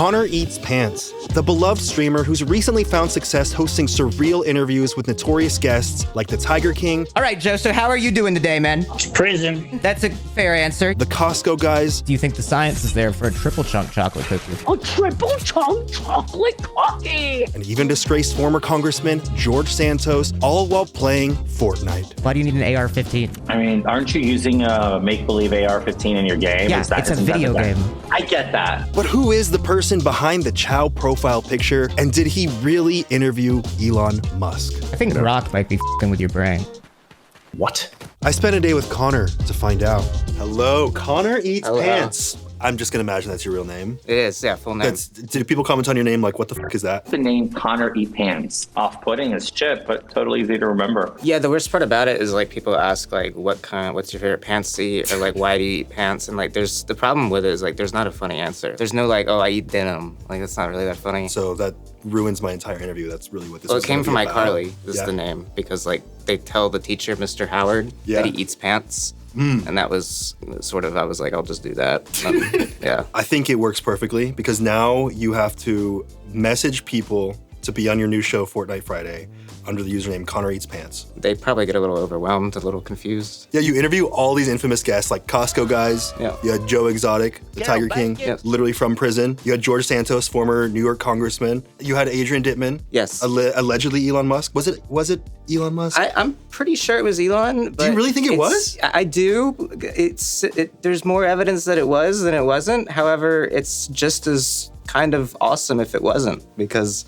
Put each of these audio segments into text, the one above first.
Connoreatspants, the beloved streamer who's recently found success hosting surreal interviews with notorious guests like the Tiger King. All right, Joe, so how are you doing today, man? Prison. That's a fair answer. The Costco guys. Do you think the science is there for a triple chunk chocolate cookie? A triple chunk chocolate cookie. And even disgraced former Congressman George Santos, all while playing Fortnite. Why do you need an AR-15? I mean, aren't you using a make-believe AR-15 in your game? Yeah, it's a video game. I get that. But who is the person behind the Chow profile picture, and did he really interview Elon Musk? I think The Rock might be f***ing with your brain. What? I spent a day with Connor to find out. Hello, Connoreatspants. I'm just gonna imagine that's your real name. It is, yeah, full name. Did people comment on your name like, what the fuck is that? The name Connoreatspants. Off-putting as shit, but totally easy to remember. Yeah, the worst part about it is like people ask like, what's your favorite pants to eat? Or like, why do you eat pants? And like, the problem with it is like, there's not a funny answer. There's no like, oh, I eat denim. Like, that's not really that funny. So that ruins my entire interview. That's really what this is. Well, it came from iCarly, is Yeah. the name, because like they tell the teacher, Mr. Howard, that he eats pants. And that was sort of, I was like, I'll just do that. Yeah. I think it works perfectly because now you have to message people to be on your new show, Fortnite Friday, under the username Connoreatspants. They probably get a little overwhelmed, a little confused. Yeah, you interview all these infamous guests like Costco guys. Yeah. You had Joe Exotic, the Tiger King, literally from prison. You had George Santos, former New York congressman. You had Adrian Dittman. Yes. Allegedly Elon Musk. Was it Elon Musk? I'm pretty sure it was Elon. But do you really think it was? I do. There's more evidence that it was than it wasn't. However, it's just as kind of awesome if it wasn't, because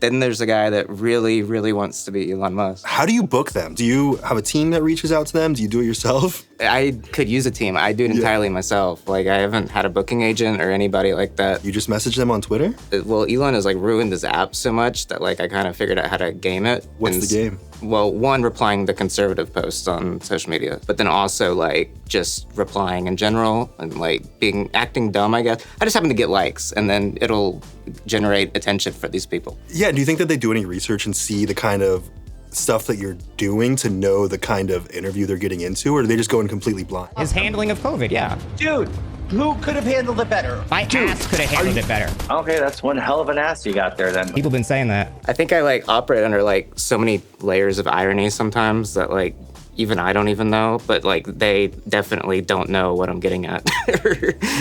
then there's a guy that really, really wants to be Elon Musk. How do you book them? Do you have a team that reaches out to them? Do you do it yourself? I could use a team. I do it entirely myself. Like, I haven't had a booking agent or anybody like that. You just message them on Twitter? Well, Elon has like ruined his app so much that like I kind of figured out how to game it. What's the game? Well, one, replying to conservative posts on social media, but then also like just replying in general and like acting dumb, I guess. I just happen to get likes, and then it'll generate attention for these people. Yeah, do you think that they do any research and see the kind of stuff that you're doing to know the kind of interview they're getting into, or do they just go in completely blind? His handling of COVID, yeah. Dude, who could have handled it better? My ass could have handled it better. Okay, that's one hell of an ass you got there then. People been saying that. I think I like operate under like so many layers of irony sometimes that like even I don't even know, but like they definitely don't know what I'm getting at.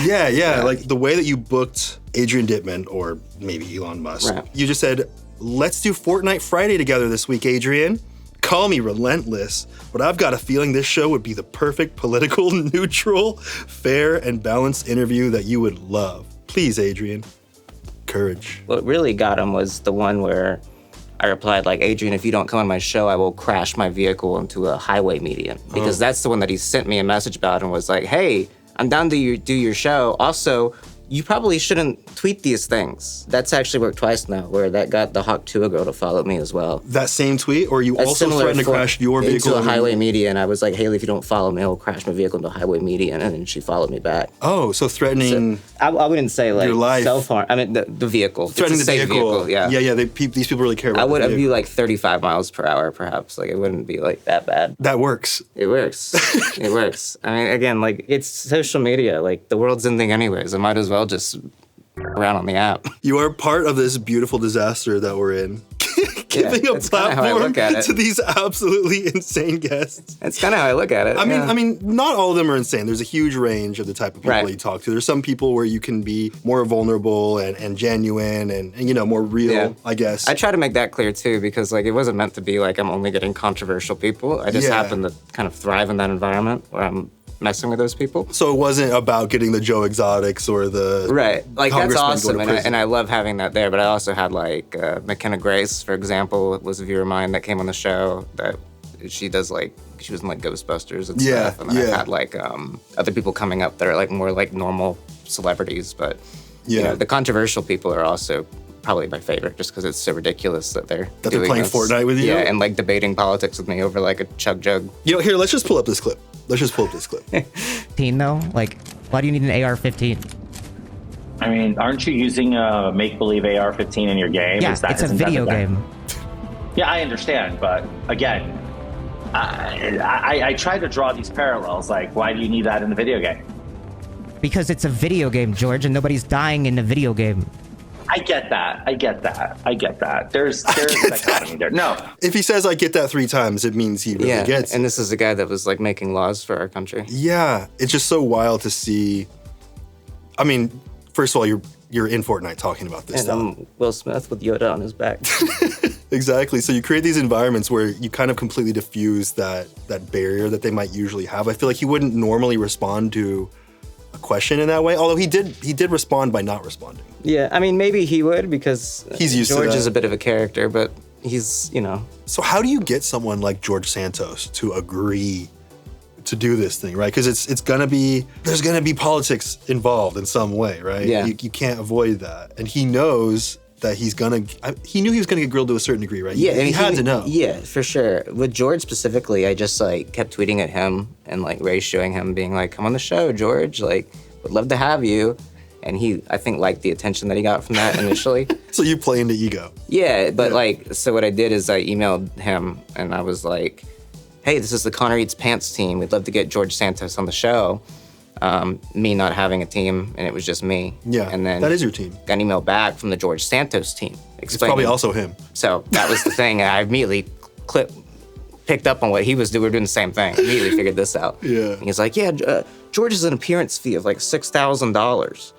Yeah, like the way that you booked Adrian Dittman, or maybe Elon Musk, you just said, let's do Fortnite Friday together this week, Adrian. Call me relentless, but I've got a feeling this show would be the perfect political, neutral, fair, and balanced interview that you would love. Please, Adrian. Courage. What really got him was the one where I replied like, Adrian, if you don't come on my show, I will crash my vehicle into a highway median. Because that's the one that he sent me a message about and was like, hey, I'm down to do your show. Also, you probably shouldn't tweet these things. That's actually worked twice now, where that got the Hawk Tuah girl to follow me as well. That same tweet, or you also threatened to crash your vehicle into a highway median? I was like, Haley, if you don't follow me, I'll crash my vehicle into a highway median, and then she followed me back. Oh, so threatening. So, I wouldn't say like your life. Self-harm. I mean the vehicle. Threatening the vehicle. Yeah. These people really care about. I'd be like 35 miles per hour, perhaps. Like it wouldn't be like that bad. That works. It works. It works. I mean, again, like it's social media. Like the world's ending anyways. I might as well just around on the app. You are part of this beautiful disaster that we're in. Giving a platform to these absolutely insane guests. That's kind of how I look at it. I mean, not all of them are insane. There's a huge range of the type of people you talk to. There's some people where you can be more vulnerable and genuine and you know, more real, I guess. I try to make that clear too, because like it wasn't meant to be like I'm only getting controversial people. I just happen to kind of thrive in that environment where I'm messing with those people. So it wasn't about getting the Joe Exotics or the like that's awesome, and I love having that there. But I also had like McKenna Grace, for example, was a viewer of mine that came on the show. That she does like she was in like Ghostbusters and stuff. And I had like other people coming up that are like more like normal celebrities, but you know, the controversial people are also probably my favorite, just because it's so ridiculous that they're playing Fortnite with you. Yeah, and like debating politics with me over like a chug jug. You know, here, let's just pull up this clip. Teen though, like, why do you need an AR-15? I mean, aren't you using a make-believe AR-15 in your game? Yeah, it's a video game. Yeah, I understand, but again, I try to draw these parallels. Like, why do you need that in the video game? Because it's a video game, George, and nobody's dying in a video game. I get that. There's a dichotomy there. No. If he says I get that 3 times, it means he really gets it. And this is the guy that was like making laws for our country. Yeah. It's just so wild to see. I mean, first of all, you're in Fortnite talking about this stuff. And Will Smith with Yoda on his back. Exactly. So you create these environments where you kind of completely diffuse that barrier that they might usually have. I feel like he wouldn't normally respond to a question in that way, although he did respond by not responding. Yeah, I mean, maybe he would because he's used George to that. is a bit of a character, but he's, you know. So how do you get someone like George Santos to agree to do this thing, right? Because there's gonna be politics involved in some way, right? Yeah. You can't avoid that. And he knows that he knew he was gonna get grilled to a certain degree, right? Yeah, he had to know. Yeah, for sure. With George specifically, I just like kept tweeting at him and like ratioing him, being like, "Come on the show, George. Like, would love to have you." And he, I think, liked the attention that he got from that initially. So you play into ego. Yeah, but like, so what I did is I emailed him and I was like, "Hey, this is the Connoreatspants team. We'd love to get George Santos on the show." Me not having a team, and it was just me. Yeah, and then that is your team. Got an email back from the George Santos team explaining. It's probably also him. So that was the thing. I immediately picked up on what he was doing. We were doing the same thing. Immediately figured this out. Yeah. And he's like, "Yeah, George has an appearance fee of like $6,000."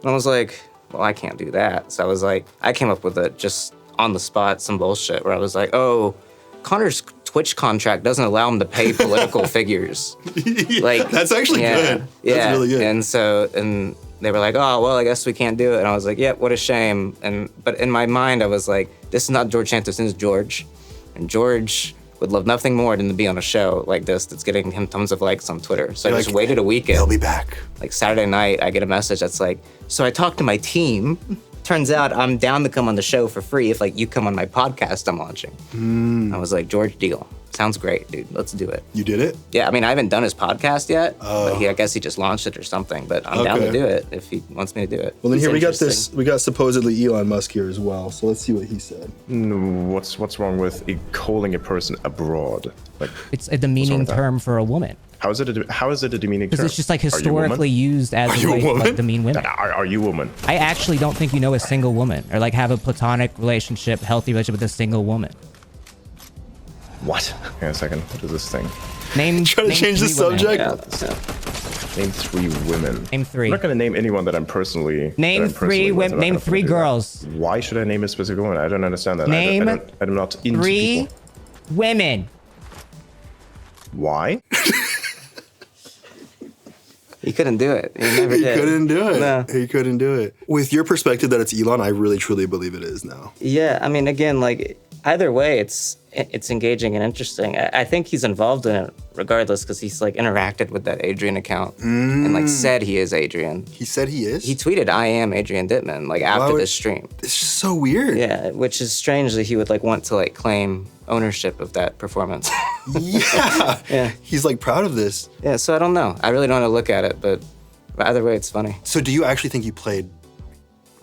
And I was like, "Well, I can't do that." So I was like, I came up with it just on the spot, some bullshit where I was like, "Oh, Connor's Twitch contract doesn't allow him to pay political figures." Like, that's actually good. That's really good. And they were like, "Oh, well, I guess we can't do it." And I was like, "Yep, what a shame." But in my mind, I was like, this is not George Santos, this is George. And George would love nothing more than to be on a show like this that's getting him tons of likes on Twitter. So I just waited a weekend. He'll be back. Like Saturday night, I get a message that's like, "So I talked to my team. Turns out I'm down to come on the show for free if like you come on my podcast I'm launching." I was like, "George, deal. Sounds great, dude. Let's do it." You did it? Yeah, I mean, I haven't done his podcast yet. But I guess he just launched it or something. But I'm down to do it if he wants me to do it. Well, then here we got supposedly Elon Musk here as well. So let's see what he said. What's wrong with calling a person abroad? Like, it's a demeaning term for a woman. How is it a demeaning term? Because it's just like historically used as a way to like, demean women. Are you a woman? I actually don't think you know a single woman or like have a platonic relationship, healthy relationship with a single woman. What? Hang on a second. What is this thing? Name. Trying to change the subject. Name 3 women. Name 3. I'm not going to name anyone that I'm personally. Name 3 women. Name 3 girls. That. Why should I name a specific woman? I don't understand that. Name I'm not into 3 people. women. Why? He couldn't do it. He never did. He couldn't do it. No. He couldn't do it. With your perspective that it's Elon, I really truly believe it is now. Yeah, I mean, again, like either way, it's engaging and interesting. I think he's involved in it regardless because he's like interacted with that Adrian account and like said he is Adrian. He said he is? He tweeted, "I am Adrian Dittman," like after this stream. It's just so weird. Yeah, which is strange that he would like want to like claim ownership of that performance. Yeah. Yeah. He's like proud of this. Yeah, so I don't know. I really don't want to look at it, but either way, it's funny. So do you actually think you played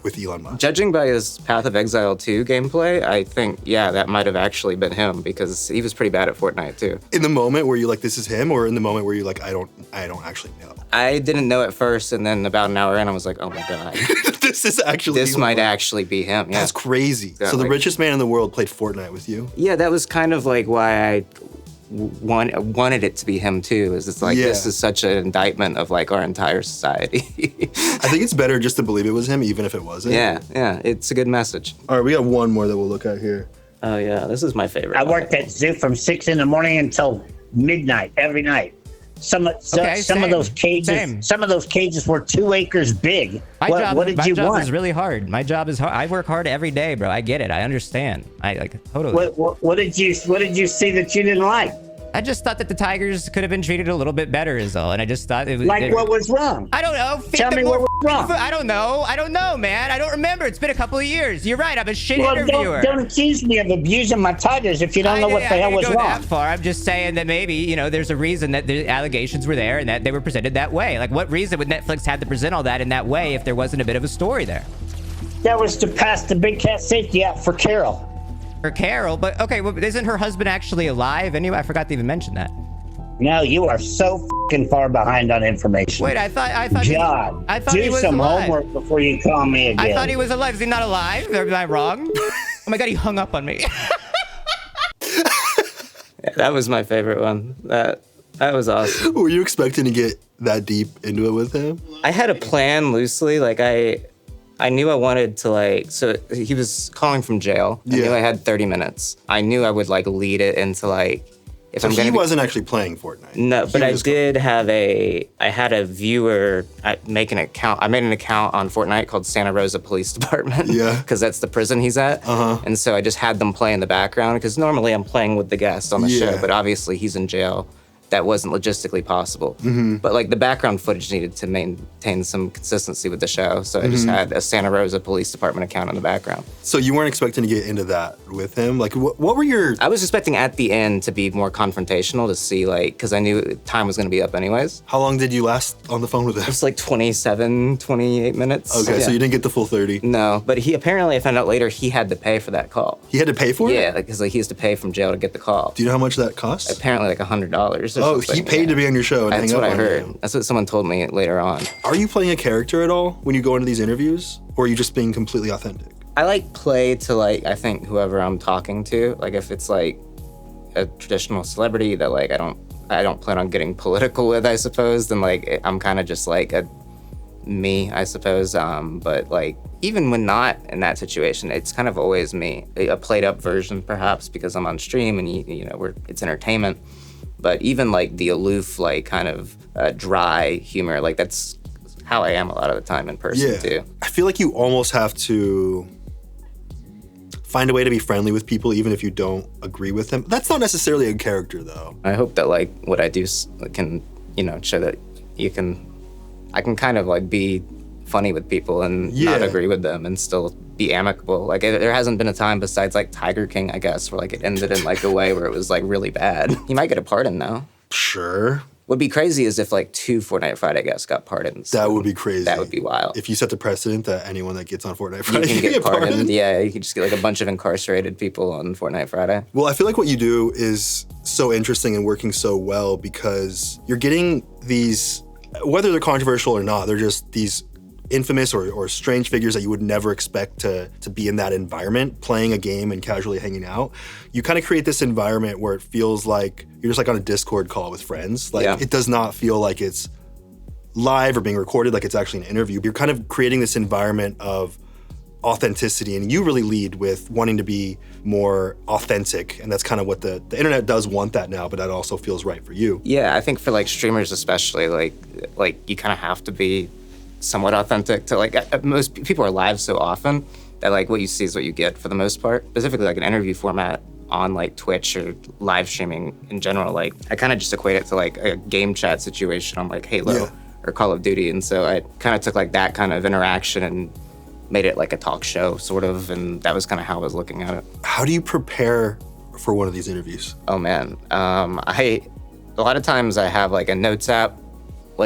with Elon Musk? Judging by his Path of Exile 2 gameplay, I think, yeah, that might have actually been him because he was pretty bad at Fortnite too. In the moment where you're like, this is him, or in the moment where you're like, I don't actually know? I didn't know at first, and then about an hour in, I was like, oh my God. This is actually This might actually be him, yeah. That's crazy. Yeah, so the like, richest man in the world played Fortnite with you? Yeah, that was kind of like why I wanted it to be him too, is it's like, this is such an indictment of like our entire society. I think it's better just to believe it was him, even if it wasn't. Yeah, it's a good message. All right, we got one more that we'll look at here. Oh yeah, this is my favorite. I worked at Zoo from 6 in the morning until midnight every night. Some of those cages were 2 acres big. My job want? is really hard. My job is hard. I work hard every day, bro. I get it. I understand. I like totally. What did you see that you didn't like? I just thought that the Tigers could have been treated a little bit better, is all. And I just thought it was what was wrong? I don't know. Tell me what was wrong. I don't know, man. I don't remember. It's been a couple of years. You're right. I'm a shit interviewer. Don't accuse me of abusing my Tigers if you don't know what the hell was wrong. That far. I'm just saying that maybe, there's a reason that the allegations were there and that they were presented that way. Like, what reason would Netflix have to present all that in that way if there wasn't a bit of a story there? That was to pass the Big Cat Safety Act for Carol. For Carol? But, okay, well, isn't her husband actually alive anyway? I forgot to even mention that. No, you are so fucking far behind on information. Wait, I thought John, he was some alive. Homework before you call me again. I thought he was alive. Is he not alive? Am I wrong? Oh my God, he hung up on me. Yeah, that was my favorite one. That was awesome. Were you expecting to get that deep into it with him? I had a plan loosely. Like I knew I wanted to so he was calling from jail. I knew I had 30 minutes. I knew I would lead it into if I'm he wasn't actually playing Fortnite. No, but I did have I had a viewer make an account. I made an account on Fortnite called Santa Rosa Police Department. Yeah. Because that's the prison he's at. And so I just had them play in the background because normally I'm playing with the guest on the show, but obviously he's in jail. That wasn't logistically possible. But the background footage needed to maintain some consistency with the show. So I just had a Santa Rosa Police Department account in the background. So you weren't expecting to get into that with him? What were your... I was expecting at the end to be more confrontational to see because I knew time was gonna be up anyways. How long did you last on the phone with him? It was 27, 28 minutes. Okay, so you didn't get the full 30? No, but he apparently, I found out later, he had to pay for that call. He had to pay for it? Yeah, because he has to pay from jail to get the call. Do you know how much that costs? Apparently $100. Oh, he paid to be on your show and That's hang up what I on heard. you. That's what someone told me later on. Are you playing a character at all when you go into these interviews? Or are you just being completely authentic? I play to I think whoever I'm talking to. If it's a traditional celebrity that I don't plan on getting political with, I suppose, then I'm kind of just a me, I suppose. But even when not in that situation, it's kind of always me. A played up version perhaps because I'm on stream and it's entertainment. But even the aloof, kind of dry humor, that's how I am a lot of the time in person too. I feel like you almost have to find a way to be friendly with people even if you don't agree with them. That's not necessarily a character though. I hope that what I do can, show that I can kind of be funny with people and not agree with them and still be amicable. There hasn't been a time besides Tiger King, I guess, where it ended in a way where it was really bad. He might get a pardon now. Sure. What'd be crazy is if 2 Fortnite Friday guests got pardons. That would be crazy. That would be wild. If you set the precedent that anyone that gets on Fortnite Friday can get pardoned. pardoned. Yeah, you could just get a bunch of incarcerated people on Fortnite Friday. Well, I feel like what you do is so interesting and working so well because you're getting these, whether they're controversial or not, they're just these infamous or strange figures that you would never expect to be in that environment, playing a game and casually hanging out. You kind of create this environment where it feels like you're just on a Discord call with friends. It does not feel like it's live or being recorded, like it's actually an interview. You're kind of creating this environment of authenticity, and you really lead with wanting to be more authentic, and that's kind of what the internet does want that now, but that also feels right for you. Yeah, I think for streamers especially, you kind of have to be somewhat authentic to most people are live so often that what you see is what you get for the most part. Specifically an interview format on Twitch or live streaming in general, I kind of just equate it to a game chat situation on Halo or Call of Duty, and so I kind of took that kind of interaction and made it a talk show sort of, and that was kind of how I was looking at it. How do you prepare for one of these interviews? Oh man, a lot of times I have a notes app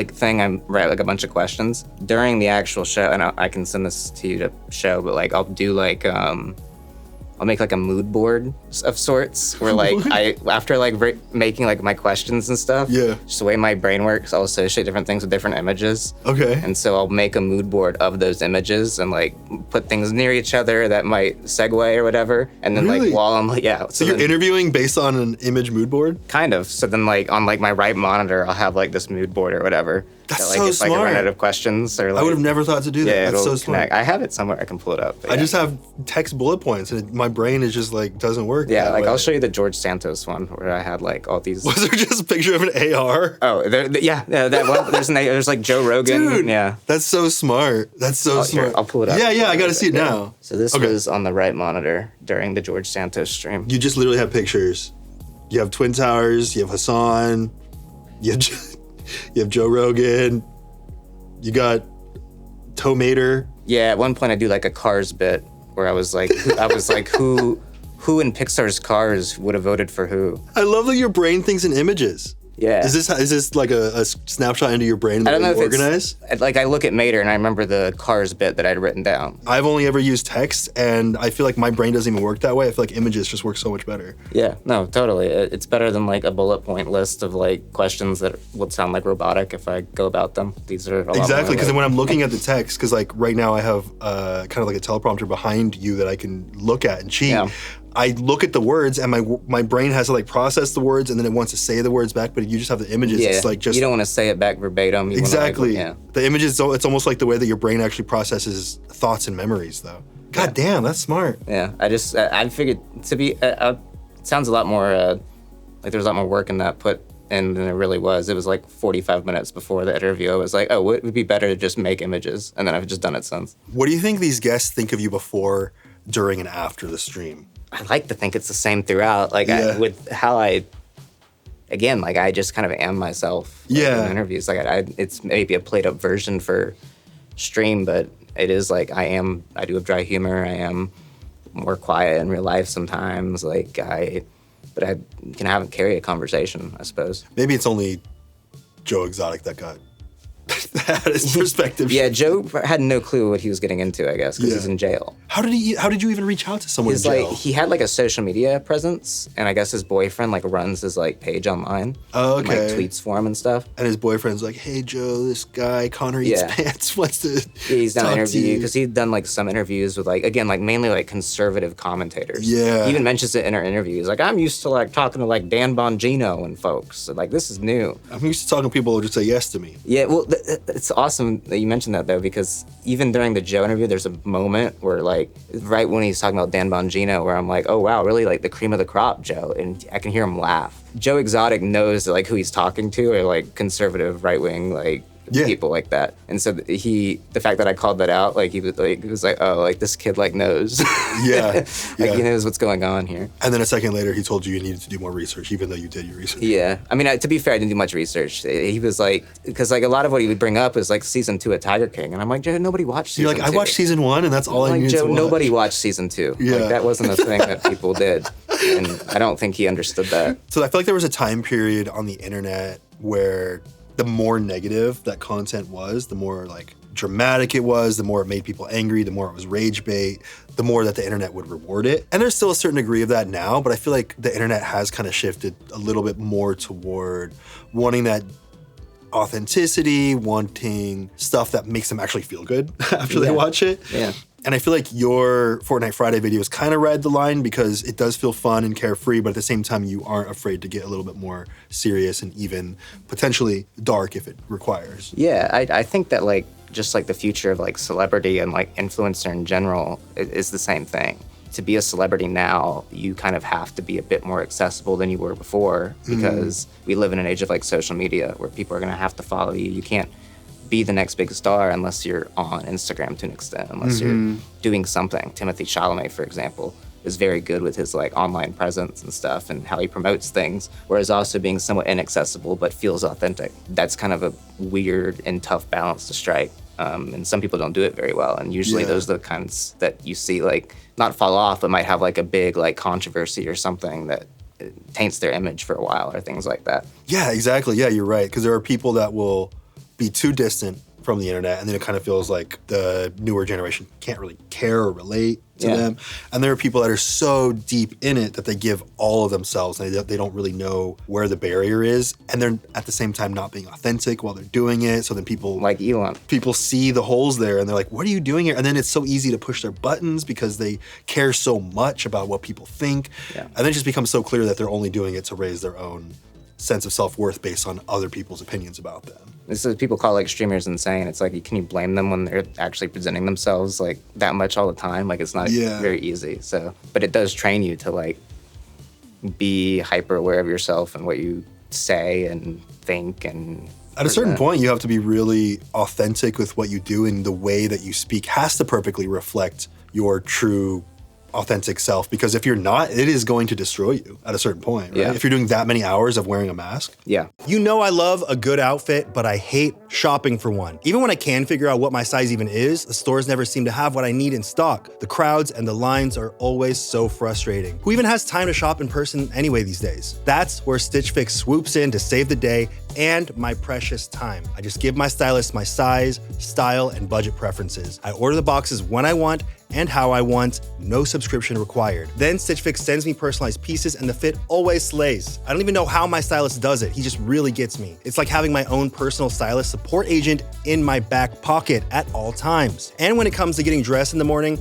thing. I write a bunch of questions during the actual show, and I can send this to you to show, but I'll do I'll make a mood board of sorts where I after making my questions and stuff, just the way my brain works, I'll associate different things with different images. Okay. And so I'll make a mood board of those images and put things near each other that might segue or whatever. And then Really? while I'm So you're interviewing based on an image mood board? Kind of. So then on my right monitor, I'll have this mood board or whatever. That's that, so if I smart. run out of questions or I would have never thought to do that. Yeah, That's it'll so smart. connect. I have it somewhere. I can pull it up. I just have text bullet points, and my brain is just doesn't work. Yeah, that way. I'll show you the George Santos one where I had all these. Was there just a picture of an AR? Oh, that one. There's Joe Rogan. Dude, yeah, that's so smart. That's so smart. Here, I'll pull it up. Yeah, I got to see it now. So this was on the right monitor during the George Santos stream. You just literally have pictures. You have Twin Towers. You have Hassan. You have Joe Rogan. You got Tomater. Yeah, at one point I do a Cars bit where I was who in Pixar's Cars would have voted for who? I love that your brain thinks in images. Yeah. Is this like a snapshot into your brain? I don't know if organize? It's like I look at Mater and I remember the cars bit that I'd written down. I've only ever used text, and I feel like my brain doesn't even work that way. I feel like images just work so much better. Yeah, no, totally. It's better than like a bullet point list of like questions that would sound like robotic if I go about them. These are a lot exactly because like, when I'm looking at the text, because like right now I have kind of like a teleprompter behind you that I can look at and cheat. Yeah. I look at the words and my brain has to like process the words and then it wants to say the words back, but if you just have the images, it's like just... You don't want to say it back verbatim. You exactly. Wanna, like, The images, it's almost like the way that your brain actually processes thoughts and memories though. God damn, that's smart. Yeah, I figured to be, it sounds a lot more, like there's a lot more work in that put in than it really was. It was like 45 minutes before the interview. I was like, oh, it would be better to just make images. And then I've just done it since. What do you think these guests think of you before, during, and after the stream? I like to think it's the same throughout. Like with how I just kind of am myself. Like, in interviews. Like it's maybe a played up version for stream, but it is like I do have dry humor. I am more quiet in real life sometimes. But I can carry a conversation, I suppose. Maybe it's only Joe Exotic that got his perspective. Yeah, Joe had no clue what he was getting into, I guess, because he's in jail. How did you even reach out to someone in jail? He had like a social media presence, and I guess his boyfriend like runs his like page online. Oh, okay. And, like tweets for him and stuff. And his boyfriend's like, "Hey Joe, this guy Connoreatspants wants to he's done an interview because he'd done like some interviews with like mainly like conservative commentators. Yeah. He even mentions it in our interviews. Like I'm used to like talking to like Dan Bongino and folks. So, like this is new. I'm used to talking to people who just say yes to me. Yeah. Well, it's awesome that you mentioned that though, because even during the Joe interview, there's a moment where like right when he's talking about Dan Bongino, where I'm like, oh wow, really like the cream of the crop, Joe, and I can hear him laugh. Joe Exotic knows like who he's talking to are like conservative right wing like people like that, and so the fact that I called that out, like he was like, oh, like this kid like knows, he knows what's going on here. And then a second later, he told you needed to do more research, even though you did your research. Yeah, I mean, to be fair, I didn't do much research. He was like, because like a lot of what he would bring up is like season 2 of Tiger King, and I'm like, Joe, nobody watched season 2. You're like, I watched season 1, and that's all I needed to watch. Joe, nobody watched season 2. Yeah, like, that wasn't a thing that people did, and I don't think he understood that. So I feel like there was a time period on the internet where the more negative that content was, the more like dramatic it was, the more it made people angry, the more it was rage bait, the more that the internet would reward it. And there's still a certain degree of that now, but I feel like the internet has kind of shifted a little bit more toward wanting that authenticity, wanting stuff that makes them actually feel good after they watch it. Yeah. And I feel like your Fortnite Friday videos kind of ride the line because it does feel fun and carefree, but at the same time, you aren't afraid to get a little bit more serious and even potentially dark if it requires. Yeah, I think that like just like the future of like celebrity and like influencer in general is the same thing. To be a celebrity now, you kind of have to be a bit more accessible than you were before because we live in an age of like social media where people are going to have to follow you. You can't be the next big star unless you're on Instagram to an extent, unless you're doing something. Timothée Chalamet, for example, is very good with his like online presence and stuff and how he promotes things, whereas also being somewhat inaccessible but feels authentic. That's kind of a weird and tough balance to strike. And some people don't do it very well. And usually those are the kinds that you see like not fall off, but might have like a big like controversy or something that taints their image for a while or things like that. Yeah, exactly. Yeah, you're right. Because there are people that will be too distant from the internet, and then it kind of feels like the newer generation can't really care or relate to them. And there are people that are so deep in it that they give all of themselves, and they don't really know where the barrier is, and they're at the same time not being authentic while they're doing it. So then people like Elon, people see the holes there, and they're like, "What are you doing here?" And then it's so easy to push their buttons because they care so much about what people think, and then it just becomes so clear that they're only doing it to raise their own sense of self-worth based on other people's opinions about them. This is people call like streamers insane. It's like, can you blame them when they're actually presenting themselves like that much all the time? Like it's not very easy. So, but it does train you to like be hyper aware of yourself and what you say and think. And at a certain point, you have to be really authentic with what you do, and the way that you speak has to perfectly reflect your true authentic self, because if you're not, it is going to destroy you at a certain point, right? Yeah. If you're doing that many hours of wearing a mask. Yeah. You know I love a good outfit, but I hate shopping for one. Even when I can figure out what my size even is, the stores never seem to have what I need in stock. The crowds and the lines are always so frustrating. Who even has time to shop in person anyway these days? That's where Stitch Fix swoops in to save the day and my precious time. I just give my stylist my size, style, and budget preferences. I order the boxes when I want and how I want, no subscription required. Then Stitch Fix sends me personalized pieces and the fit always slays. I don't even know how my stylist does it. He just really gets me. It's like having my own personal stylist support agent in my back pocket at all times. And when it comes to getting dressed in the morning,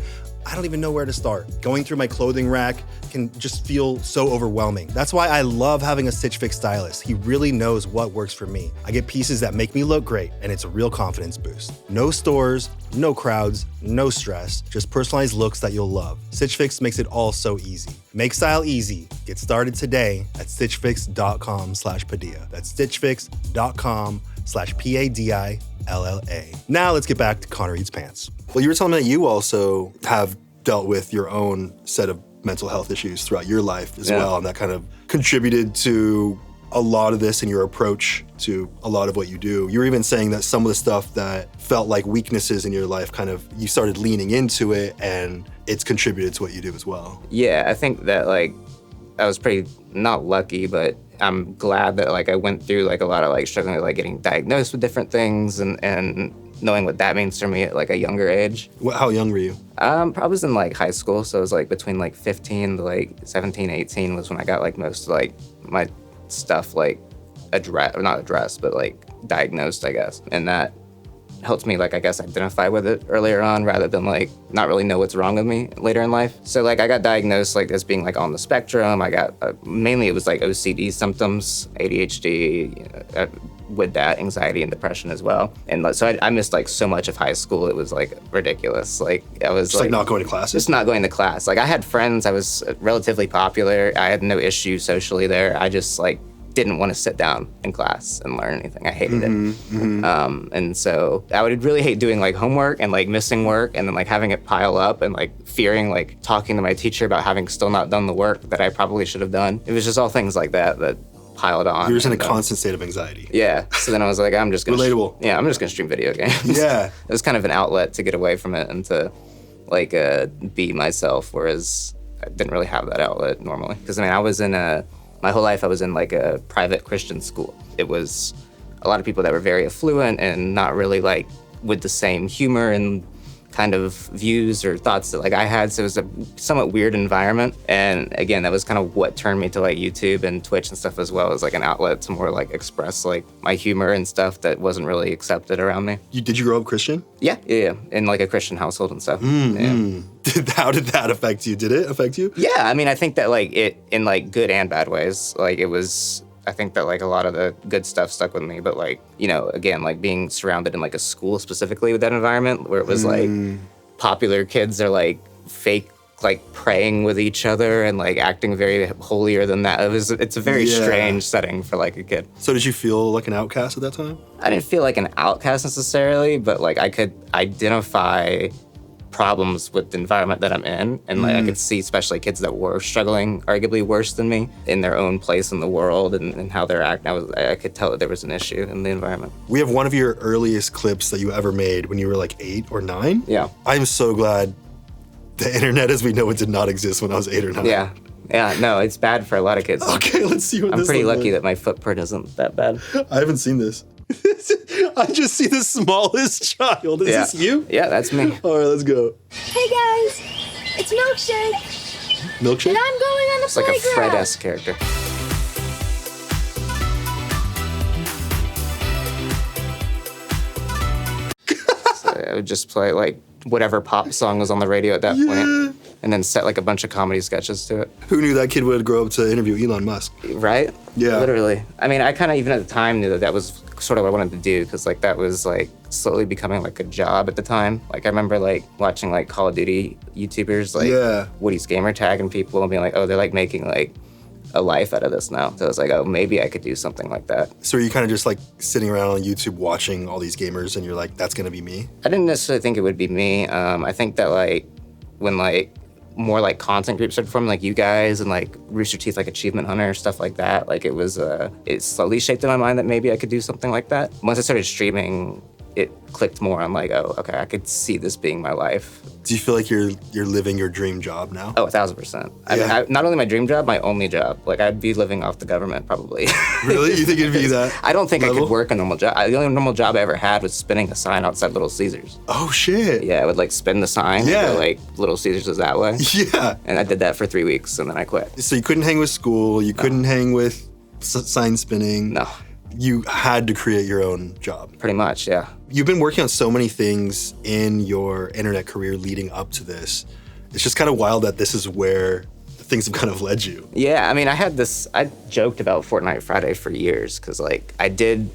I don't even know where to start. Going through my clothing rack can just feel so overwhelming. That's why I love having a Stitch Fix stylist. He really knows what works for me. I get pieces that make me look great, and it's a real confidence boost. No stores, no crowds, no stress, just personalized looks that you'll love. Stitch Fix makes it all so easy. Make style easy. Get started today at stitchfix.com/Padilla. That's stitchfix.com/PADILLA. Now let's get back to Connoreatspants. Well, you were telling me that you also have dealt with your own set of mental health issues throughout your life as well, and that kind of contributed to a lot of this in your approach to a lot of what you do. You were even saying that some of the stuff that felt like weaknesses in your life, kind of, you started leaning into it, and it's contributed to what you do as well. Yeah, I think that like I was pretty not lucky, but I'm glad that like I went through like a lot of like struggling with like getting diagnosed with different things and knowing what that means for me at like a younger age. How young were you? Probably was in like high school, so it was like between like 15 to like 17, 18 was when I got like most of like my stuff like not addressed, but like diagnosed, I guess. And that helped me like, I guess, identify with it earlier on rather than like not really know what's wrong with me later in life. So like I got diagnosed like as being like on the spectrum. I got mainly it was like OCD symptoms, ADHD, with that anxiety and depression as well. And so I missed like so much of high school. It was like ridiculous. Like I was just like not going to classes? Just not going to class. Like I had friends, I was relatively popular. I had no issue socially there. I just like didn't want to sit down in class and learn anything. I hated it. And so I would really hate doing like homework and like missing work and then like having it pile up and like fearing like talking to my teacher about having still not done the work that I probably should have done. It was just all things like that piled on. You were just in a constant state of anxiety. Yeah. So then I was like, I'm just gonna relatable. I'm just gonna stream video games. Yeah. It was kind of an outlet to get away from it and to like be myself, whereas I didn't really have that outlet normally. Because I mean, I was in my whole life I was in like a private Christian school. It was a lot of people that were very affluent and not really like with the same humor and kind of views or thoughts that like I had. So it was a somewhat weird environment. And again, that was kind of what turned me to like YouTube and Twitch and stuff as well, as like an outlet to more like express like my humor and stuff that wasn't really accepted around me. Did you grow up Christian? Yeah. In like a Christian household and stuff. How did that affect you? Did it affect you? Yeah, I mean, I think that like it in like good and bad ways. Like it was, I think that like a lot of the good stuff stuck with me, but like, you know, again, like being surrounded in like a school specifically with that environment where it was like popular kids are like fake, like praying with each other and like acting very holier than that. It's a very strange setting for like a kid. So did you feel like an outcast at that time? I didn't feel like an outcast necessarily, but like I could identify problems with the environment that I'm in, and like I could see especially kids that were struggling arguably worse than me in their own place in the world and how they're acting. I could tell that there was an issue in the environment. We have one of your earliest clips that you ever made when you were like 8 or 9. Yeah. I'm so glad the internet as we know it did not exist when I was 8 or 9. Yeah, no, it's bad for a lot of kids. Okay, let's see what I'm this pretty lucky like. that my footprint isn't that bad. I haven't seen this. I just see the smallest child. Is this you? Yeah, that's me. All right, let's go. Hey guys, it's Milkshake. Milkshake? And I'm going on the it's like playground. a Fred-esque character. So I would just play like whatever pop song was on the radio at that point, and then set like a bunch of comedy sketches to it. Who knew that kid would grow up to interview Elon Musk? Right? Yeah. Literally. I mean, I kind of even at the time knew that was sort of what I wanted to do, because like that was like slowly becoming like a job at the time. Like I remember like watching like Call of Duty YouTubers like Woody's gamer tagging people and being like, oh, they're like making like a life out of this now. So I was like, oh, maybe I could do something like that. So are you kind of just like sitting around on YouTube watching all these gamers and you're like, that's gonna be me? I didn't necessarily think it would be me. I think that like when like more like content groups started forming, like you guys and like Rooster Teeth, like Achievement Hunter, stuff like that. Like it was, it slowly shaped in my mind that maybe I could do something like that. Once I started streaming, it clicked more on like, oh, okay, I could see this being my life. Do you feel like you're living your dream job now? Oh, 1,000%. I mean, not only my dream job, my only job. Like I'd be living off the government probably. Really? You think it'd be that? I don't think level? I could work a normal job. The only normal job I ever had was spinning a sign outside Little Caesars. Oh shit. Yeah, I would like spin the sign. Yeah. Go, like Little Caesars is that way. Yeah. And I did that for 3 weeks and then I quit. So you couldn't hang with school. You couldn't hang with sign spinning. No. You had to create your own job. Pretty much, yeah. You've been working on so many things in your internet career leading up to this. It's just kind of wild that this is where things have kind of led you. Yeah, I mean, I joked about Fortnite Friday for years because like I did,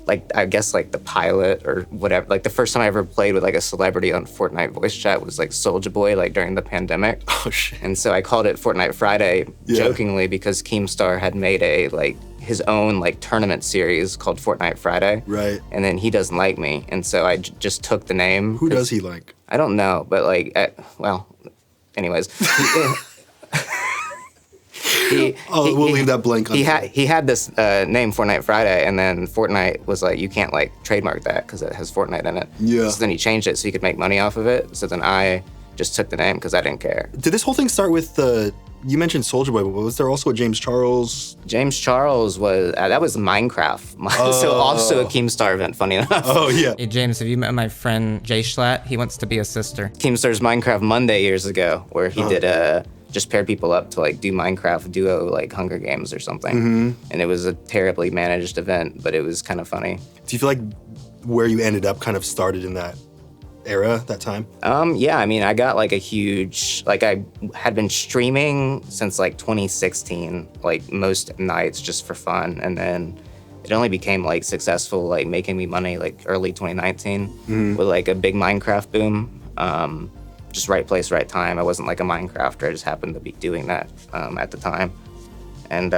like I guess like the pilot or whatever, like the first time I ever played with like a celebrity on Fortnite voice chat was like Soulja Boy, like during the pandemic. Oh shit. And so I called it Fortnite Friday jokingly because Keemstar had made a like his own like tournament series called Fortnite Friday. Right. And then he doesn't like me. And so I just took the name. Who does he like? I don't know, but like, well, anyways. We'll leave that blank. He had this name Fortnite Friday, and then Fortnite was like, you can't like trademark that because it has Fortnite in it. Yeah. So then he changed it so he could make money off of it. So then I just took the name because I didn't care. Did this whole thing start with you mentioned Soulja Boy, but was there also a James Charles? James Charles was, that was Minecraft. So also a Keemstar event, funny enough. Oh, yeah. Hey, James, have you met my friend JSCHLATT? He wants to be a sister. Keemstar's Minecraft Monday years ago, where he did just paired people up to like do Minecraft duo like Hunger Games or something. Mm-hmm. And it was a terribly managed event, but it was kind of funny. Do you feel like where you ended up kind of started in that era, that time? Yeah, I mean, I got like a huge, like I had been streaming since like 2016, like most nights just for fun. And then it only became like successful, like making me money like early 2019 with like a big Minecraft boom. Just right place, right time. I wasn't like a Minecrafter, I just happened to be doing that at the time. And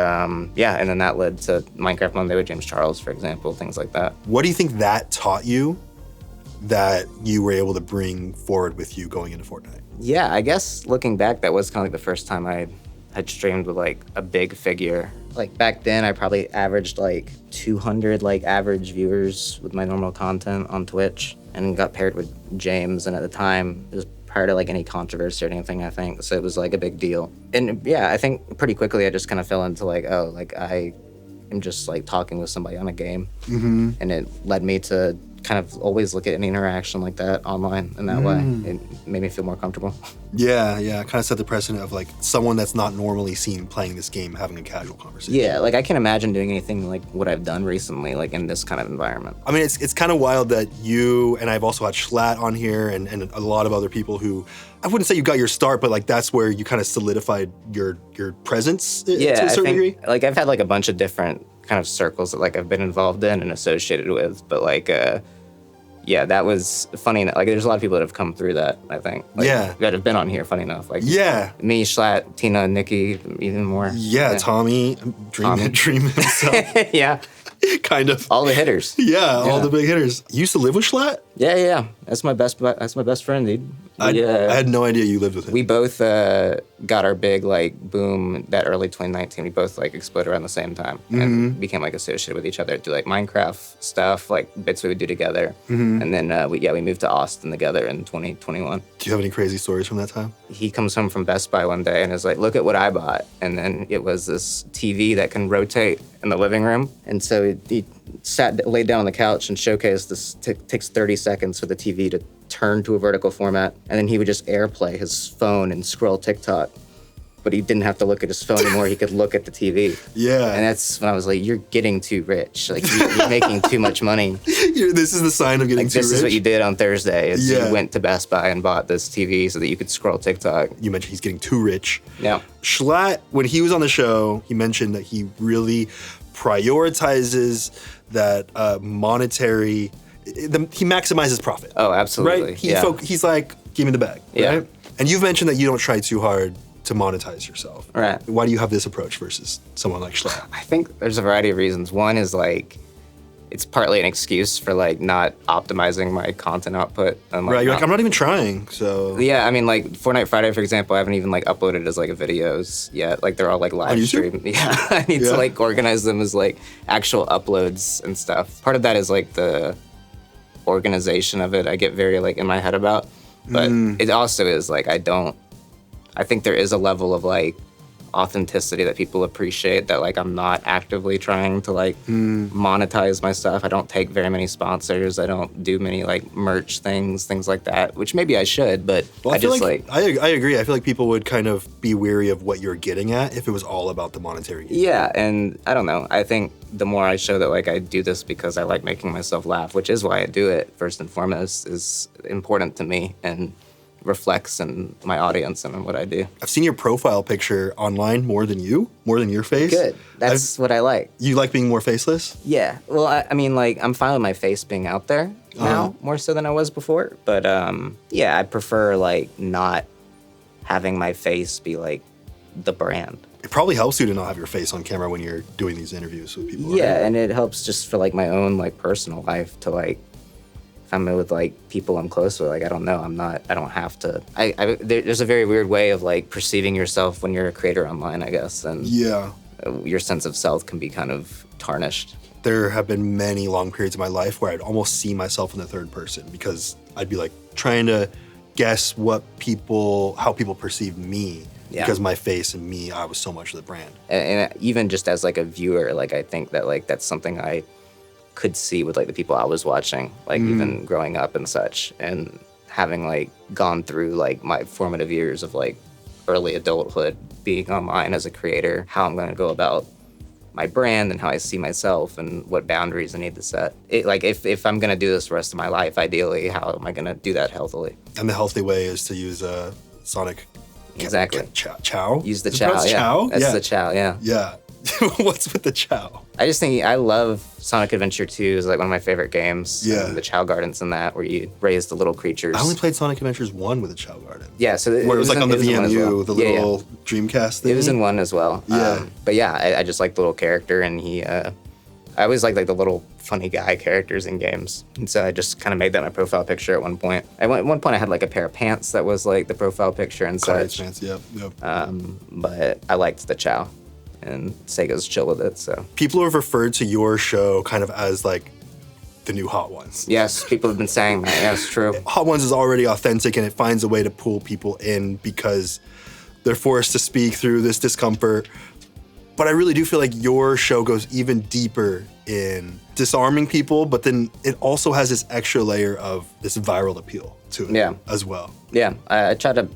yeah, and then that led to Minecraft Monday with James Charles, for example, things like that. What do you think that taught you that you were able to bring forward with you going into Fortnite? Yeah, I guess looking back, that was kind of like the first time I had streamed with like a big figure. Like back then, I probably averaged like 200 like average viewers with my normal content on Twitch, and got paired with James. And at the time, it was prior to like any controversy or anything, I think. So it was like a big deal. And yeah, I think pretty quickly I just kind of fell into like, oh, like I am just like talking with somebody on a game. Mm-hmm. And it led me to kind of always look at an interaction like that online in that way. It made me feel more comfortable. Yeah, kind of set the precedent of like someone that's not normally seen playing this game having a casual conversation. Yeah, like I can't imagine doing anything like what I've done recently, like in this kind of environment. I mean, it's kind of wild that you, and I've also had SCHLATT on here and a lot of other people who, I wouldn't say you got your start, but like that's where you kind of solidified your presence to a certain degree. Like I've had like a bunch of different kind of circles that like I've been involved in and associated with, but like yeah, that was funny. Like there's a lot of people that have come through that, I think. Like, that have been on here, funny enough. Like me, SCHLATT, Tina, Nikki, even more. Yeah. Tommy, Dream himself. Yeah. Kind of. All the hitters. Yeah, all the big hitters. You used to live with SCHLATT? Yeah. That's my best friend, dude. I had no idea you lived with him. We both got our big like boom that early 2019. We both like exploded around the same time and became like associated with each other through like Minecraft stuff, like bits we would do together. And then we moved to Austin together in 2021. Do you have any crazy stories from that time? He comes home from Best Buy one day and is like, look at what I bought. And then it was this TV that can rotate in the living room. And so he laid down on the couch and showcased this. Takes 30 seconds for the TV to turn to a vertical format, and then he would just AirPlay his phone and scroll TikTok. But he didn't have to look at his phone anymore. He could look at the TV. Yeah. And that's when I was like, you're getting too rich. Like, you're making too much money. This is the sign of getting too rich. This is what you did on Thursday. Is you went to Best Buy and bought this TV so that you could scroll TikTok. You mentioned he's getting too rich. Yeah. SCHLATT, when he was on the show, he mentioned that he really prioritizes that monetary... he maximizes profit. Oh, absolutely. Right? He's like, give me the bag. Yeah. Right? And you've mentioned that you don't try too hard to monetize yourself. Right. Why do you have this approach versus someone like SCHLATT? I think there's a variety of reasons. One is like, it's partly an excuse for like not optimizing my content output. And, like, right, you're like, I'm not even trying, so. Yeah, I mean, like FORTNITE Friday, for example, I haven't even like uploaded as like a videos yet. Like they're all like live stream. Yeah, I need to like organize them as like actual uploads and stuff. Part of that is like the organization of it. I get very like in my head about, but it also is like I think there is a level of like authenticity that people appreciate, that like I'm not actively trying to like monetize my stuff. I don't take very many sponsors. I don't do many like merch things like that, which maybe I should, but well, I just like I agree. I feel like people would kind of be weary of what you're getting at if it was all about the monetary gain. Yeah, and I don't know. I think the more I show that like I do this because I like making myself laugh, which is why I do it first and foremost, is important to me and reflects in my audience and in what I do. I've seen your profile picture online more than your face. Good. That's what I like. You like being more faceless? Yeah. Well, I mean, like, I'm fine with my face being out there now, more so than I was before. But, yeah, I prefer, like, not having my face be, like, the brand. It probably helps you to not have your face on camera when you're doing these interviews with people. Yeah, right? And it helps just for, like, my own, like, personal life to, like, if I'm with like people I'm close with, like I don't have to. There's a very weird way of like perceiving yourself when you're a creator online, I guess, and your sense of self can be kind of tarnished. There have been many long periods of my life where I'd almost see myself in the third person because I'd be like trying to guess how people perceive me because my face and me, I was so much of the brand. And even just as like a viewer, like I think that like that's something I could see with like the people I was watching, like even growing up and such, and having like gone through like my formative years of like early adulthood being online as a creator, how I'm going to go about my brand and how I see myself and what boundaries I need to set. Like if I'm going to do this the rest of my life, ideally, how am I going to do that healthily? And the healthy way is to use Sonic. Exactly. Chow? Use the chow, yeah. Chow? That's the chow, yeah. Yeah. What's with the chow? I just think I love Sonic Adventure 2 is like one of my favorite games. Yeah. The Chow Gardens in that, where you raise the little creatures. I only played Sonic Adventures 1 with a Chow Garden. Yeah, so where it was like on the VMU, the little Dreamcast thing. It was in 1 as well. Yeah. But yeah, I just like the little character, and I always like the little funny guy characters in games. And so I just kind of made that my profile picture at one point. At one point I had like a pair of pants that was like the profile picture and such. Pants, yep. But I liked the Chow. And Sega's chill with it, so. People have referred to your show kind of as like the new Hot Ones. Yes, people have been saying that. Yeah, it's true. Hot Ones is already authentic and it finds a way to pull people in because they're forced to speak through this discomfort. But I really do feel like your show goes even deeper in disarming people, but then it also has this extra layer of this viral appeal to it as well. Yeah, I try to.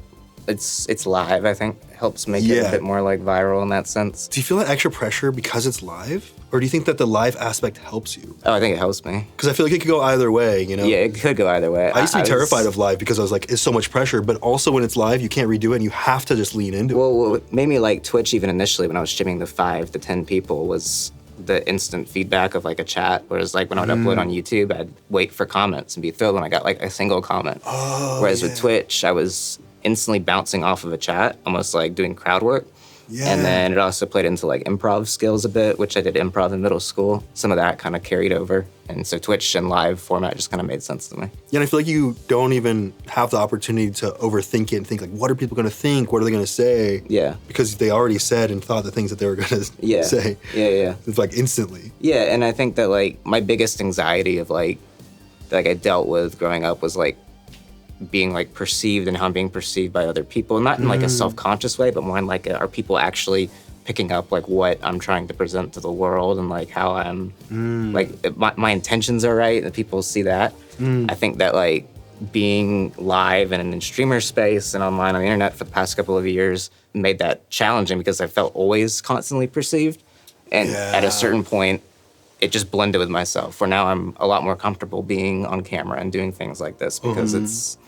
It's live, I think, helps make it a bit more like viral in that sense. Do you feel that extra pressure because it's live? Or do you think that the live aspect helps you? Oh, I think it helps me. Because I feel like it could go either way, you know? Yeah, it could go either way. I used to be terrified of live because I was like, it's so much pressure, but also when it's live, you can't redo it and you have to just lean into it. Well, what made me like Twitch even initially when I was streaming to 5 to 10 people was the instant feedback of like a chat. Whereas like when I would upload on YouTube, I'd wait for comments and be thrilled when I got like a single comment. Whereas with Twitch, I was instantly bouncing off of a chat, almost like doing crowd work. And then it also played into like improv skills a bit, which I did improv in middle school. Some of that kind of carried over. And so Twitch and live format just kind of made sense to me. Yeah, and I feel like you don't even have the opportunity to overthink it and think like, what are people going to think? What are they going to say? Yeah. Because they already said and thought the things that they were going to say. Yeah. It's like instantly. Yeah, and I think that like my biggest anxiety of like I dealt with growing up was like being like perceived and how I'm being perceived by other people, not in like a self-conscious way, but more in like are people actually picking up like what I'm trying to present to the world and like how I'm like my intentions are right and people see that. I think that like being live and in streamer space and online on the internet for the past couple of years made that challenging because I felt always constantly perceived, and at a certain point it just blended with myself, where now I'm a lot more comfortable being on camera and doing things like this because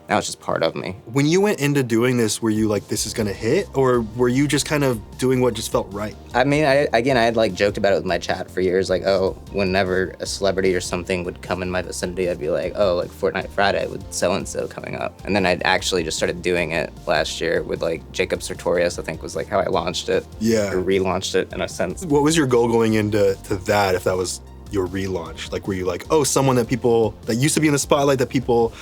now it's just part of me. When you went into doing this, were you like, this is gonna hit? Or were you just kind of doing what just felt right? I mean, I had like joked about it with my chat for years, like, oh, whenever a celebrity or something would come in my vicinity, I'd be like, oh, like FORTNITE Friday with so-and-so coming up. And then I'd actually just started doing it last year with like Jacob Sartorius, I think was like how I launched it. Yeah. Or relaunched it in a sense. What was your goal going into that, if that was your relaunch? Like, were you like, oh, someone that people that used to be in the spotlight that people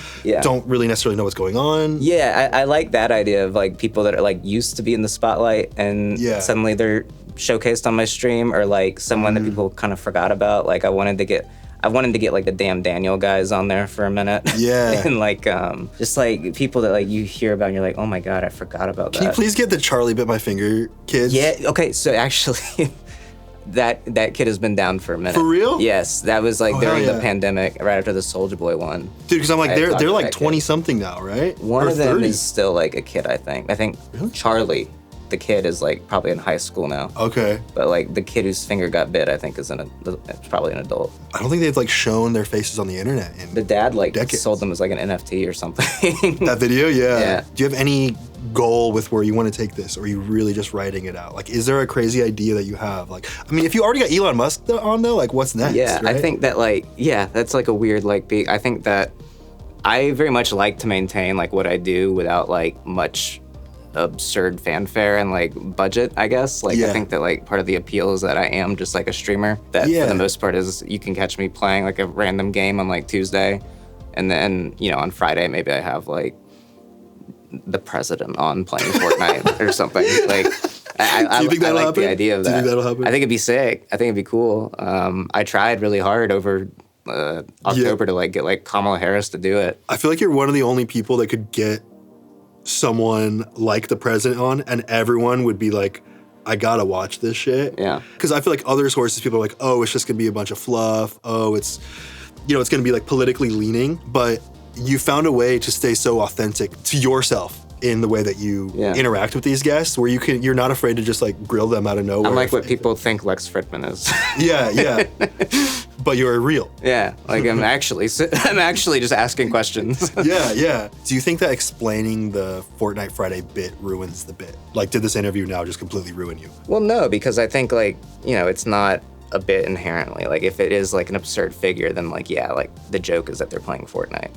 don't really necessarily know what's going on? Yeah, I like that idea of like people that are like used to be in the spotlight and suddenly they're showcased on my stream, or like someone that people kind of forgot about. Like I wanted to get like the Damn Daniel guys on there for a minute. Yeah. And like just like people that like you hear about and you're like, oh my God, I forgot about that. Can you please get the Charlie Bit My Finger kids? Yeah, okay, so actually that kid has been down for a minute. For real? Yes, that was like during the pandemic, right after the Soulja Boy one. Dude, because I'm like, they're like 20 something now, right? One or of them 30. is still like a kid, I think. I think Really? Charlie, the kid, is like probably in high school now. Okay. But like the kid whose finger got bit, I think is probably an adult. I don't think they've like shown their faces on the internet in The dad like decades. sold them as like an NFT or something. That video, yeah. Yeah. Do you have any goal with where you want to take this, or are you really just writing it out? Like, is there a crazy idea that you have? Like, I mean, if you already got Elon Musk on though, like, what's next? Yeah, right? I think that like, that's like a weird like beat. I think that I very much like to maintain like what I do without like much absurd fanfare and like budget, I guess. Like I think that like part of the appeal is that I am just like a streamer that for the most part is you can catch me playing like a random game on like Tuesday, and then on Friday maybe I have like the president on playing Fortnite or something. Like I like happen? the idea of Do you that. think that'll happen? I think it'd be sick. I think it'd be cool. I tried really hard over October to like get like Kamala Harris to do it. I feel like you're one of the only people that could get someone like the president on, and everyone would be like, I gotta watch this shit. Yeah. Because I feel like other sources, people are like, oh, it's just gonna be a bunch of fluff. Oh, it's gonna be like politically leaning. But you found a way to stay so authentic to yourself in the way that you interact with these guests, where you're not afraid to just like grill them out of nowhere. I'm like what people think Lex Fridman is. Yeah. But you're real. Yeah, like I'm actually just asking questions. Yeah. Do you think that explaining the Fortnite Friday bit ruins the bit? Like, did this interview now just completely ruin you? Well, no, because I think like, it's not a bit inherently. Like if it is like an absurd figure, then like, like the joke is that they're playing Fortnite.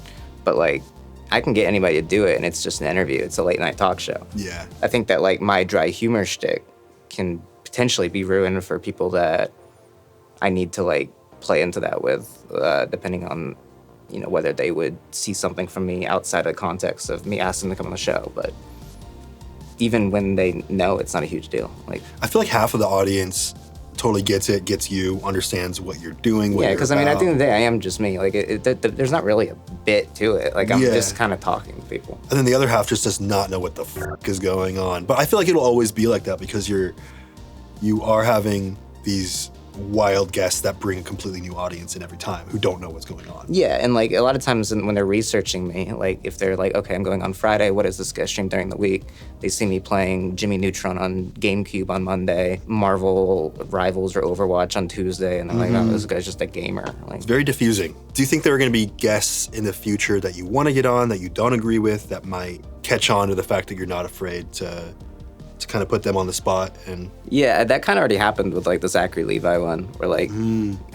But like, I can get anybody to do it and it's just an interview. It's a late night talk show. Yeah. I think that like my dry humor shtick can potentially be ruined for people that I need to like play into that with, depending on, whether they would see something from me outside of the context of me asking them to come on the show. But even when they know, it's not a huge deal. Like I feel like half of the audience totally gets it, gets you, understands what you're doing. What because I mean, at the end of the day, I am just me. Like there's not really a bit to it. Like I'm just kind of talking to people. And then the other half just does not know what the fuck is going on. But I feel like it'll always be like that because you are having these wild guests that bring a completely new audience in every time who don't know what's going on. Yeah, and like a lot of times when they're researching me, like if they're like, okay, I'm going on Friday, what is this guest stream during the week? They see me playing Jimmy Neutron on GameCube on Monday, Marvel Rivals or Overwatch on Tuesday, and they're like, oh, this guy's just a gamer. Like, it's very diffusing. Do you think there are going to be guests in the future that you want to get on, that you don't agree with, that might catch on to the fact that you're not afraid to kind of put them on the spot? And yeah, that kind of already happened with like the Zachary Levi one, where like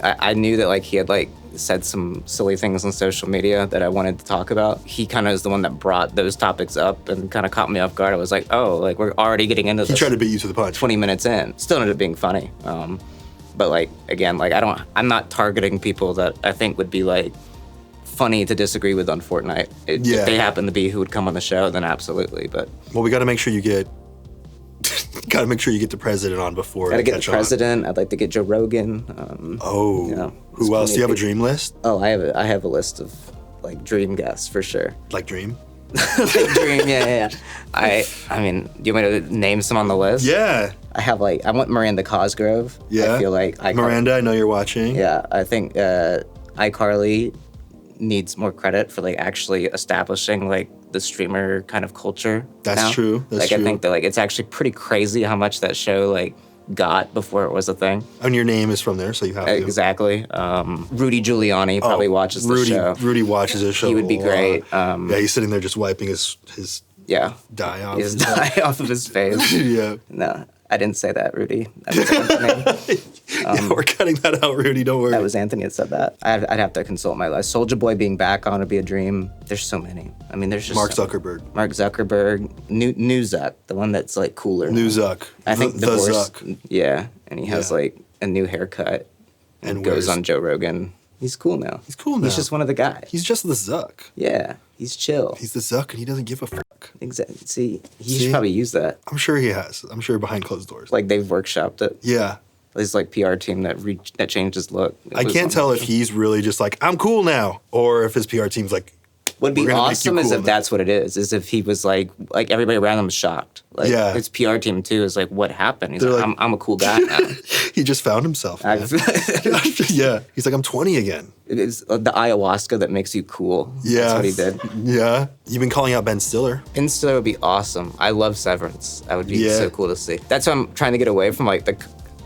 I knew that like he had like said some silly things on social media that I wanted to talk about. He kind of is the one that brought those topics up and kind of caught me off guard. I was like, oh, like we're already getting into this. He tried to beat you to the punch. 20 minutes in, still ended up being funny. But like again, like I'm not targeting people that I think would be like funny to disagree with on Fortnite. If they happen to be who would come on the show, then absolutely. But well, we got to make sure you get. Got to make sure you get the president on before. Got to get the president. I'd like to get Joe Rogan. Who else? Do you have a dream list? Oh, I have a list of like dream guests for sure. Like dream? Like dream, yeah. I mean, do you want me to name some on the list? Yeah. I want Miranda Cosgrove. Yeah. I feel like Miranda, I know you're watching. Yeah, I think iCarly needs more credit for like actually establishing like the streamer kind of culture. That's now. true. That's like true. I think that like it's actually pretty crazy how much that show like got before it was a thing. And your name is from there, so you have to. Exactly. Rudy Giuliani probably watches the show. Rudy watches the show. He would be great. Yeah, he's sitting there just wiping his dye off. His dye off of his face. Yeah. No, I didn't say that, Rudy. That was Anthony. Yeah, we're cutting that out, Rudy. Don't worry. That was Anthony that said that. I'd have to consult my list. Soulja Boy being back on would be a dream. There's so many. I mean, there's just Mark Zuckerberg. New Zuck, the one that's like cooler. New Zuck. I think the divorced. Zuck. Yeah, and he has like a new haircut. and goes on Joe Rogan. He's cool now. He's cool now. He's just one of the guys. He's just the Zuck. Yeah, he's chill. He's the Zuck, and he doesn't give a fuck. Exactly. See, he should probably use that. I'm sure he has. I'm sure behind closed doors. Like they've workshopped it. Yeah. His like PR team that changed his look. I can't tell if he's really just like, I'm cool now, or if his PR team's like, what'd be awesome is if that's what it is if he was like everybody around him was shocked. Like his PR team too is like, what happened? He's like, I'm a cool guy now. He just found himself. Yeah. He's like, I'm 20 again. It is the ayahuasca that makes you cool. Yeah. That's what he did. Yeah. You've been calling out Ben Stiller. Ben Stiller would be awesome. I love Severance. That would be so cool to see. That's why I'm trying to get away from like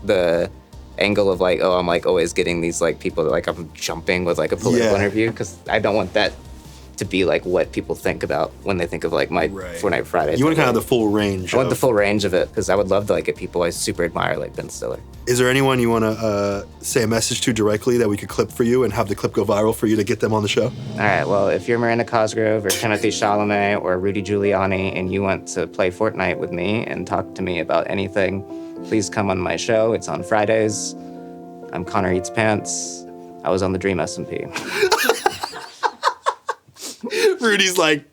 the angle of like, oh, I'm like always getting these like people that like I'm jumping with like a political interview, because I don't want that to be like what people think about when they think of like my FORTNITE Friday. You want to kind of have the full range. I want the full range of it, because I would love to like get people I super admire like Ben Stiller. Is there anyone you want to say a message to directly that we could clip for you and have the clip go viral for you to get them on the show? All right, well, if you're Miranda Cosgrove or Timothy Chalamet or Rudy Giuliani and you want to play FORTNITE with me and talk to me about anything, please come on my show. It's on Fridays. I'm Connoreatspants. I was on the Dream SMP. Rudy's like,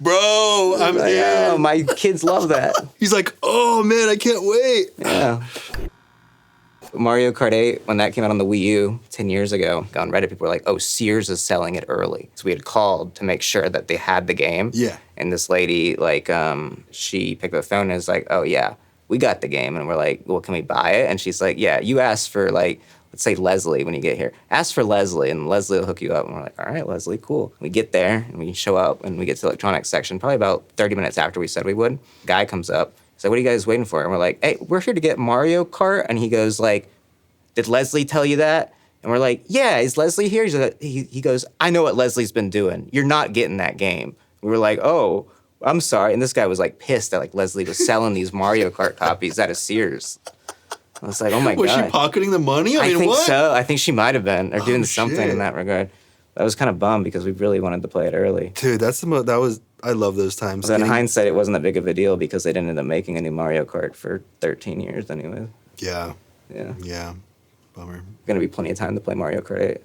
bro, I'm in. Oh, my kids love that. He's like, oh man, I can't wait. Yeah. Mario Kart 8, when that came out on the Wii U 10 years ago, on Reddit, people were like, oh, Sears is selling it early. So we had called to make sure that they had the game. Yeah. And this lady, like, she picked up the phone and was like, oh, yeah, we got the game. And we're like, well, can we buy it? And she's like, yeah, you asked for, like, let's say Leslie when you get here. Ask for Leslie, and Leslie will hook you up. And we're like, all right, Leslie, cool. We get there, and we show up, and we get to the electronics section, probably about 30 minutes after we said we would. Guy comes up. He's like, what are you guys waiting for? And we're like, hey, we're here to get Mario Kart. And he goes like, did Leslie tell you that? And we're like, yeah, is Leslie here? He goes, I know what Leslie's been doing. You're not getting that game. We were like, oh, I'm sorry. And this guy was like pissed that like Leslie was selling these Mario Kart copies out of Sears. I was like, oh my God. Was she pocketing the money? I mean, think what? so. I think she might have been, or doing something in that regard. I was kind of bummed because we really wanted to play it early. Dude, I love those times. But in hindsight, it wasn't that big of a deal because they didn't end up making a new Mario Kart for 13 years anyway. Yeah. Yeah. Yeah. Bummer. Gonna be plenty of time to play Mario Kart 8.